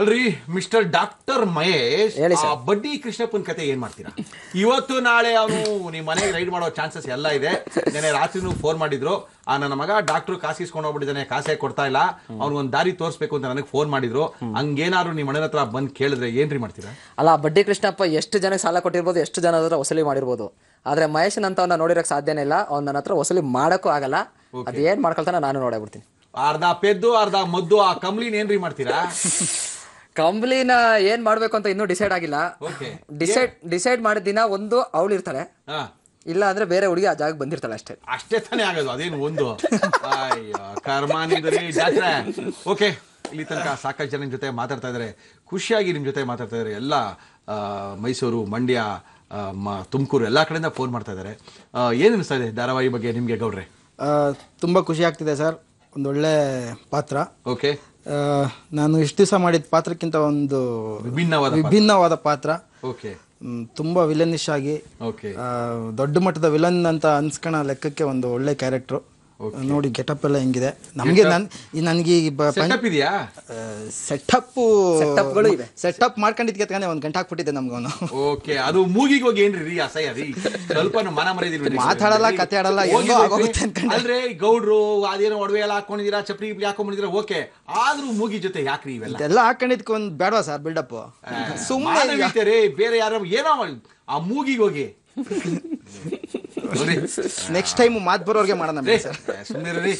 ಅಲ್ರಿ mister doctor Mahesh, ಹೇಳಿ ಆ ಸರ್. ಬಡ್ಡಿ ಕೃಷ್ಣಪ್ಪನ ಕತೆ ಏನ್ ಮಾಡ್ತೀರಾ? ಇವತ್ತು ನಾಳೆ ಅವನು ನಿಮ್ ಮನೆಗೆ ರೈಡ್ ಮಾಡೋ ಚಾನ್ಸಸ್ ಎಲ್ಲ ಇದೆ. ನೆನೆ ರಾತ್ರಿನೂ ಫೋನ್ ಮಾಡಿದ್ರು, ನನ್ನ ಮಗ ಡಾಕ್ಟರ್ ಕಾಸು ಇಸ್ಕೊಂಡು ಹೋಗ್ಬಿಟ್ಟಿದ್ದಾನೆ, ಕಾಸೇ ಕೊಡ್ತಾ ಇಲ್ಲ, ಅವ್ನಿಗೊಂದ್ ದಾರಿ ತೋರಿಸ್ಬೇಕು ಅಂತ ನನಗೆ ಫೋನ್ ಮಾಡಿದ್ರು. ಹಂಗೇನಾದ್ರು ನಿಮ್ ಮನೆ ಹತ್ರ ಬಂದ್ ಕೇಳಿದ್ರೆ ಏನ್ರಿ ಮಾಡ್ತೀರಾ? ಅಲ್ಲ, ಬಡ್ಡಿ ಕೃಷ್ಣಪ್ಪ ಎಷ್ಟು ಜನಕ್ಕೆ ಸಾಲ ಕೊಟ್ಟಿರ್ಬೋದು, ಎಷ್ಟು ಜನ ಹತ್ರ ವಸೂಲಿ ಮಾಡಿರ್ಬೋದು. ಆದ್ರೆ ಮಹೇಶನ್ ಅಂತವನ್ನ ನೋಡಿರಕ್ ಸಾಧ್ಯನೇ ಇಲ್ಲ. ಅವ್ನ ನನ್ನ ಹತ್ರ ವಸೂಲಿ ಮಾಡಕ್ಕೂ ಆಗಲ್ಲ. ಅದೇನ್ ಮಾಡ್ಕೊಳ್ತಾನ ನಾನು ನೋಡಬಿಡ್ತೀನಿ. ಅರ್ಧ ಪೆದ್ದು ಅರ್ಧ ಮದ್ದು ಆ ಕಂಬ್ಲಿನ ಏನ್ರಿ ಮಾಡ್ತೀರಾ? ಕಂಬ್ಲಿನ ಏನ್ ಮಾಡ್ಬೇಕು ಅಂತ ಇನ್ನೂ ಡಿಸೈಡ್ ಆಗಿಲ್ಲ. ಡಿಸೈಡ್ ಮಾಡಿದ ದಿನ ಒಂದು ಅವಳು ಇರ್ತಾಳೆ, ಇಲ್ಲ ಅಂದ್ರೆ ಬೇರೆ ಹುಡುಗಿ ಆ ಜಾಗಕ್ಕೆ ಬಂದಿರ್ತಾಳೆ. ಅಷ್ಟೇ ತಾನೇ ಆಗೋದು. ಅದೇನು ಒಂದು ಕರ್ಮಾನಿದ್ರಿ ಡಾಕ್ಟ್ರೆ. ಓಕೆ, ಇಲ್ಲಿ ತನಕ ಸಾಕಷ್ಟು ಜನ ನಿಮ್ ಜೊತೆ ಮಾತಾಡ್ತಾ ಇದಾರೆ, ಖುಷಿಯಾಗಿ ನಿಮ್ ಜೊತೆ ಮಾತಾಡ್ತಾ ಇದಾರೆ. ಎಲ್ಲ ಮೈಸೂರು, ಮಂಡ್ಯ, ತುಮಕೂರು ಎಲ್ಲಾ ಕಡೆಯಿಂದ ಫೋನ್ ಮಾಡ್ತಾ ಇದಾರೆ. ಏನ್ ಅನಿಸ್ತಾ ಇದೆ ಧಾರಾವಾಹಿ ಬಗ್ಗೆ ನಿಮ್ಗೆ ಗೌಡ್ರೆ? ತುಂಬಾ ಖುಷಿ ಆಗ್ತಿದೆ ಸರ್. ಒಂದೊಳ್ಳೆ ಪಾತ್ರ. ಓಕೆ, ನಾನು ಇಷ್ಟು ದಿವಸ ಮಾಡಿದ ಪಾತ್ರಕ್ಕಿಂತ ಒಂದು ವಿಭಿನ್ನವಾದ ಪಾತ್ರ. ಓಕೆ, ತುಂಬಾ ವಿಲನಿಶ್ ಆಗಿ ದೊಡ್ಡ ಮಟ್ಟದ ವಿಲನ್ ಅಂತ ಅನ್ಸ್ಕೊಳ ಲೆಕ್ಕಕ್ಕೆ ಒಂದು ಒಳ್ಳೆ ಕ್ಯಾರೆಕ್ಟರ್. ನೋಡಿ ಗೆಟಪ್ ಎಲ್ಲ ಹೆಂಗಿದೆ ನಮಗೆ. ನನಗೆ ಸೆಟಪ್ ಮಾಡ್ಕೊಂಡಿದ್ಕೆ ಒಂದು ಗಂಟೆ ಹಾಕ್ಬಿಟ್ಟಿದ್ದೆ ನಮ್ಗೆ. ಓಕೆ, ಅದು ಮೂಗಿಗೆ ಹೋಗಿ ಏನ್ರಿ ಅಸಹ್ಯ ರೀ, ಸ್ವಲ್ಪ ಮನ ಮರ್ಯಾದಿಲ್ಲ, ಮಾತಾಡಲ್ಲ, ಕತೆ ಆಡಲ್ಲ, ಅಂದ್ರೆ ಗೌಡ್ರು ಅದೇನೋ ಒಡವೆ ಎಲ್ಲ ಹಾಕೊಂಡಿದೀರಾ, ಚಪ್ರಿ ಗಿಪ್ಲಿ ಹಾಕೊಂಡ್ಬಿಟ್ಟಿದ್ರ, ಓಕೆ, ಆದ್ರೂ ಮೂಗಿ ಜೊತೆ ಯಾಕ್ರಿ ಇವೆಲ್ಲ ಹಾಕೊಂಡಿದ್ಕೆ ಒಂದು ಬೇಡವಾ ಸರ್ ಬಿಲ್ಡಪ್? ಸುಮ್ಮನೆ ಬೇರೆ ಯಾರು ಏನೋ ಮಾಡಿ ಆ ಮೂಗಿಗೆ ಹೋಗಿ ನೆಕ್ಸ್ಟ್ ಟೈಮ್ ಮಾತು ಬರೋರ್ಗೆ ಮಾಡೋಣ. ಸುಮ್ಮನೆ ರೀ,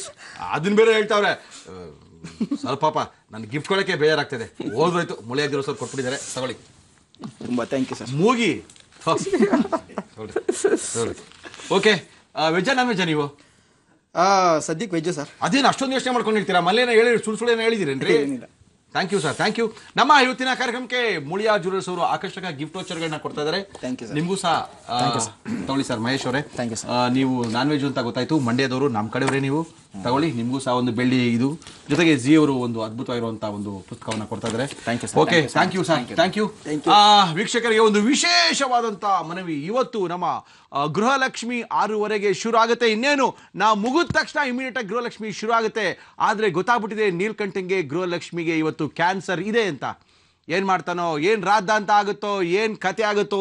ಅದನ್ನ ಬೇರೆ ಹೇಳ್ತಾವ್ರೆ. ಸ್ವಲ್ಪ ನನ್ ಗಿಫ್ಟ್ ಕೊಡಕ್ಕೆ ಬೇಜಾರಾಗ್ತದೆ. ಹೋದ್ರೋಯ್ತು, ಮುಳಿಯಾಗ ದಿವಸ ಕೊಟ್ಬಿಟ್ಟಿದ್ದಾರೆ, ತಗೊಳ್ಳಿ. ತುಂಬಾ ಥ್ಯಾಂಕ್ ಯು ಸರ್. ಮೂಗಿ ಓಕೆ. ವೆಜ್ಜ ನಾನ್ ವೆಜ್ಜ ನೀವು? ಸದ್ಯಕ್ಕೆ ವೆಜ್ಜು ಸರ್. ಅದೇನು ಅಷ್ಟೊಂದು ಯೋಚನೆ ಮಾಡ್ಕೊಂಡಿರ್ತೀರಾ? ಮಲ್ಲೇನ ಹೇಳಿ ಸುಳ್ಳು ಹೇಳಿದಿರೇನ್ರಿ? Thank you sir, thank you. ನಮ್ಮ ಇವತ್ತಿನ ಕಾರ್ಯಕ್ರಮಕ್ಕೆ ಮುಳಿಯಾ ಜ್ಯುವೆಲರ್ಸ್ ಅವರು ಆಕರ್ಷಕ ಗಿಫ್ಟ್ ವೋಚರ್ಗಳನ್ನ ಕೊಡ್ತಾ ಇದ್ದಾರೆ. ನಿಮಗೂ ಸಹ ತಗೊಳ್ಳಿ ಸರ್. ಮಹೇಶ್ ಅವರೇ, ನೀವು ನಾನ್ ವೆಜ್ ಅಂತ ಗೊತ್ತಾಯ್ತು, ಮಂಡ್ಯದವರು, ನಮ್ಮ ಕಡೆಯವರೇ ನೀವು, ತಗೊಳ್ಳಿ. ನಿಮಗೂ ಸಹ ಒಂದು ಬೆಳ್ಳಿ ಇದು, ಜೊತೆಗೆ ಜಿ ಅವರು ಒಂದು ಅದ್ಭುತವಾಗಿರುವಂತಹ ಒಂದು ಪುಸ್ತಕವನ್ನ ಕೊಡ್ತಾ ಇದ್ದಾರೆ. Okay, thank you sir, thank you. ವೀಕ್ಷಕರಿಗೆ ಒಂದು ವಿಶೇಷವಾದಂತಹ ಮನವಿ. ಇವತ್ತು ನಮ್ಮ ಗೃಹಲಕ್ಷ್ಮಿ 6:15 ಶುರು ಆಗುತ್ತೆ. ಇನ್ನೇನು ನಾವು ಮುಗಿದ ತಕ್ಷಣ ಇಮಿಡಿಯೇಟ್ ಆಗಿ ಗೃಹಲಕ್ಷ್ಮಿ ಶುರು ಆಗುತ್ತೆ. ಆದ್ರೆ ಗೊತ್ತಾಗ್ಬಿಟ್ಟಿದೆ ನೀಲ್ಕಂಠಂಗೆ ಗೃಹಲಕ್ಷ್ಮಿಗೆ ಇವತ್ತು ಕ್ಯಾನ್ಸರ್ ಇದೆ ಅಂತ. ಏನ್ ಮಾಡ್ತಾನೋ, ಏನ್ ರಾಧ ಅಂತ ಆಗುತ್ತೋ, ಏನ್ ಕತೆ ಆಗುತ್ತೋ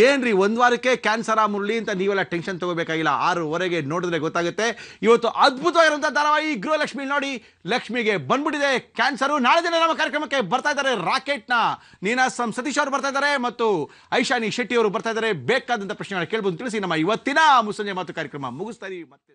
ಏನ್ರಿ, ಒಂದ್ ವಾರಕ್ಕೆ ಕ್ಯಾನ್ಸರ್ ಮುರಳಿ ಅಂತ ನೀವೆಲ್ಲ ಟೆನ್ಷನ್ ತಗೋಬೇಕಾಗಿಲ್ಲ. 6:15 ನೋಡಿದ್ರೆ ಗೊತ್ತಾಗುತ್ತೆ. ಇವತ್ತು ಅದ್ಭುತವಾಗಿರುವಂತಹ ಧಾರಾವಾಹಿ ಗೃಹಲಕ್ಷ್ಮಿ ನೋಡಿ. ಲಕ್ಷ್ಮಿಗೆ ಬಂದ್ಬಿಟ್ಟಿದೆ ಕ್ಯಾನ್ಸರ್. ನಾಳೆ ದಿನ ನಮ್ಮ ಕಾರ್ಯಕ್ರಮಕ್ಕೆ ಬರ್ತಾ ಇದ್ದಾರೆ ರಾಕೆಟ್ ನ ನೀನಾಸಂ ಸತೀಶ್ ಅವರು ಬರ್ತಾ ಇದ್ದಾರೆ ಮತ್ತು ಐಶಾನಿ ಶೆಟ್ಟಿ ಅವರು ಬರ್ತಾ ಇದ್ದಾರೆ. ಬೇಕಾದಂತ ಪ್ರಶ್ನೆಗಳನ್ನ ಕೇಳ್ಬೋದು ತಿಳಿಸಿ. ನಮ್ಮ ಇವತ್ತಿನ ಮುಸ್ಸಂಜೆ ಮಾತು ಕಾರ್ಯಕ್ರಮ ಮುಗಿಸ್ತಾ ಇದೀವಿ. ಮತ್ತೆ